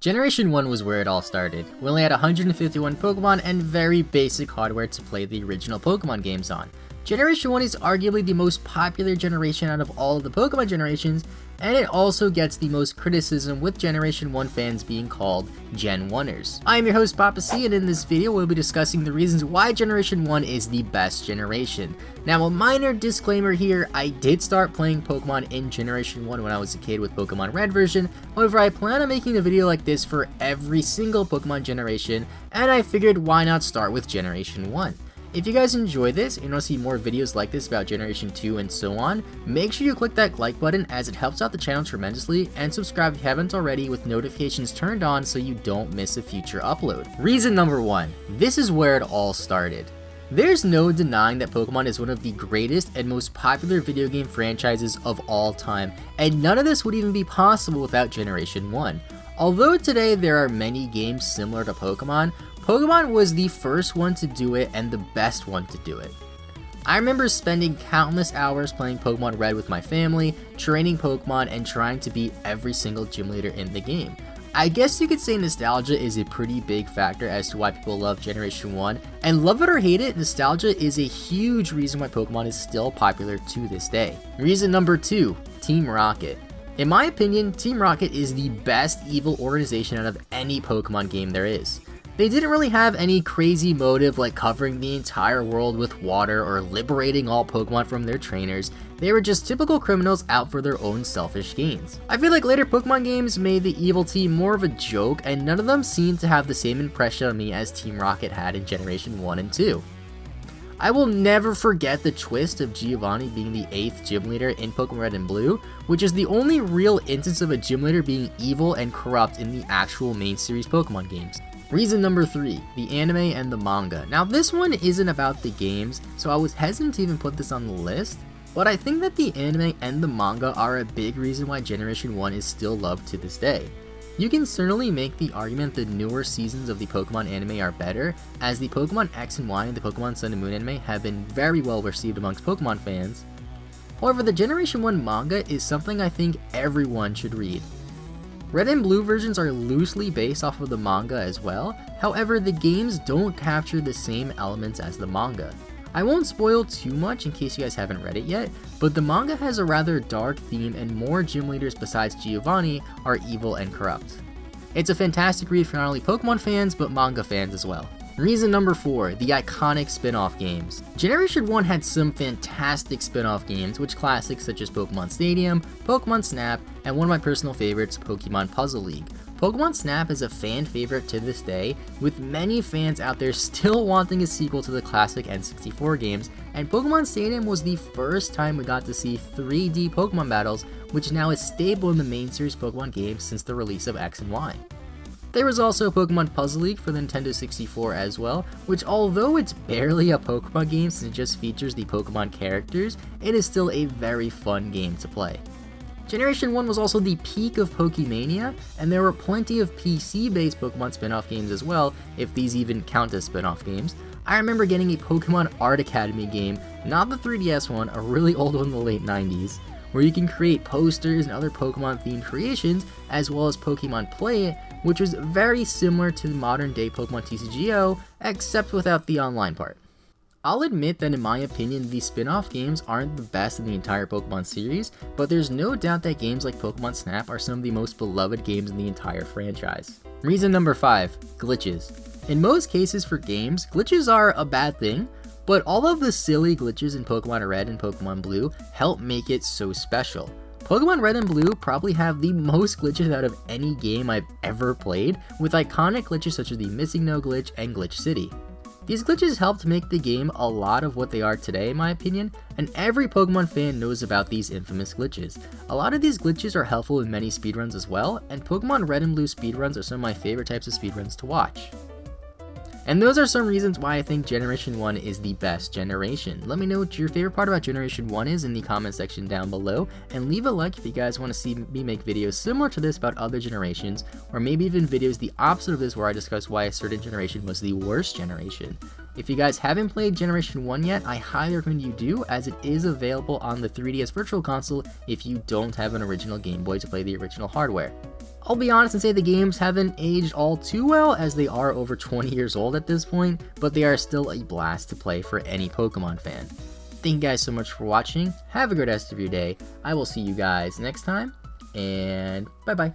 Generation 1 was where it all started. We only had 151 Pokemon and very basic hardware to play the original Pokemon games on. Generation 1 is arguably the most popular generation out of all of the Pokemon generations, and it also gets the most criticism, with Generation 1 fans being called Gen 1ers. I am your host PaPaSea, and in this video we'll be discussing the reasons why Generation 1 is the best generation. Now, a minor disclaimer here, I did start playing Pokemon in Generation 1 when I was a kid with Pokemon Red version. However, I plan on making a video like this for every single Pokemon generation, and I figured why not start with Generation 1. If you guys enjoy this and want to see more videos like this about Generation 2 and so on, make sure you click that like button as it helps out the channel tremendously, and subscribe if you haven't already with notifications turned on so you don't miss a future upload. Reason number 1. This is where it all started. There's no denying that Pokemon is one of the greatest and most popular video game franchises of all time, and none of this would even be possible without Generation 1. Although today there are many games similar to Pokemon, Pokemon was the first one to do it and the best one to do it. I remember spending countless hours playing Pokemon Red with my family, training Pokemon, and trying to beat every single gym leader in the game. I guess you could say nostalgia is a pretty big factor as to why people love Generation 1, and love it or hate it, nostalgia is a huge reason why Pokemon is still popular to this day. Reason number 2, Team Rocket. In my opinion, Team Rocket is the best evil organization out of any Pokemon game there is. They didn't really have any crazy motive like covering the entire world with water or liberating all Pokemon from their trainers. They were just typical criminals out for their own selfish gains. I feel like later Pokemon games made the evil team more of a joke, and none of them seemed to have the same impression on me as Team Rocket had in Generation 1 and 2. I will never forget the twist of Giovanni being the 8th gym leader in Pokemon Red and Blue, which is the only real instance of a gym leader being evil and corrupt in the actual main series Pokemon games. Reason number 3, the anime and the manga. Now, this one isn't about the games, so I was hesitant to even put this on the list, but I think that the anime and the manga are a big reason why Generation 1 is still loved to this day. You can certainly make the argument the newer seasons of the Pokemon anime are better, as the Pokemon X and Y and the Pokemon Sun and Moon anime have been very well received amongst Pokemon fans. However, the Generation 1 manga is something I think everyone should read. Red and Blue versions are loosely based off of the manga as well, however the games don't capture the same elements as the manga. I won't spoil too much in case you guys haven't read it yet, but the manga has a rather dark theme and more gym leaders besides Giovanni are evil and corrupt. It's a fantastic read for not only Pokemon fans but manga fans as well. Reason number 4, the iconic spin-off games. Generation 1 had some fantastic spin-off games, which classics such as Pokemon Stadium, Pokemon Snap, and one of my personal favorites, Pokemon Puzzle League. Pokemon Snap is a fan favorite to this day, with many fans out there still wanting a sequel to the classic N64 games, and Pokemon Stadium was the first time we got to see 3D Pokemon battles, which now is stable in the main series Pokemon games since the release of X and Y. There was also Pokemon Puzzle League for the Nintendo 64 as well, which although it's barely a Pokemon game since it just features the Pokemon characters, it is still a very fun game to play. Generation 1 was also the peak of Pokemania, and there were plenty of PC-based Pokemon spin-off games as well, if these even count as spin-off games. I remember getting a Pokemon Art Academy game, not the 3DS one, a really old one in the late 90s, where you can create posters and other Pokemon-themed creations, as well as Pokemon Play It, which was very similar to the modern-day Pokemon TCGO, except without the online part. I'll admit that in my opinion, these spin-off games aren't the best in the entire Pokemon series, but there's no doubt that games like Pokemon Snap are some of the most beloved games in the entire franchise. Reason number 5, glitches. In most cases for games, glitches are a bad thing, but all of the silly glitches in Pokemon Red and Pokemon Blue help make it so special. Pokemon Red and Blue probably have the most glitches out of any game I've ever played, with iconic glitches such as the Missing No glitch and Glitch City. These glitches helped make the game a lot of what they are today in my opinion, and every Pokemon fan knows about these infamous glitches. A lot of these glitches are helpful in many speedruns as well, and Pokemon Red and Blue speedruns are some of my favorite types of speedruns to watch. And those are some reasons why I think Generation 1 is the best generation. Let me know what your favorite part about Generation 1 is in the comment section down below, and leave a like if you guys want to see me make videos similar to this about other generations, or maybe even videos the opposite of this where I discuss why a certain generation was the worst generation. If you guys haven't played Generation 1 yet, I highly recommend you do, as it is available on the 3DS Virtual Console if you don't have an original Game Boy to play the original hardware. I'll be honest and say the games haven't aged all too well, as they are over 20 years old at this point, but they are still a blast to play for any Pokemon fan. Thank you guys so much for watching, have a great rest of your day, I will see you guys next time, and bye bye.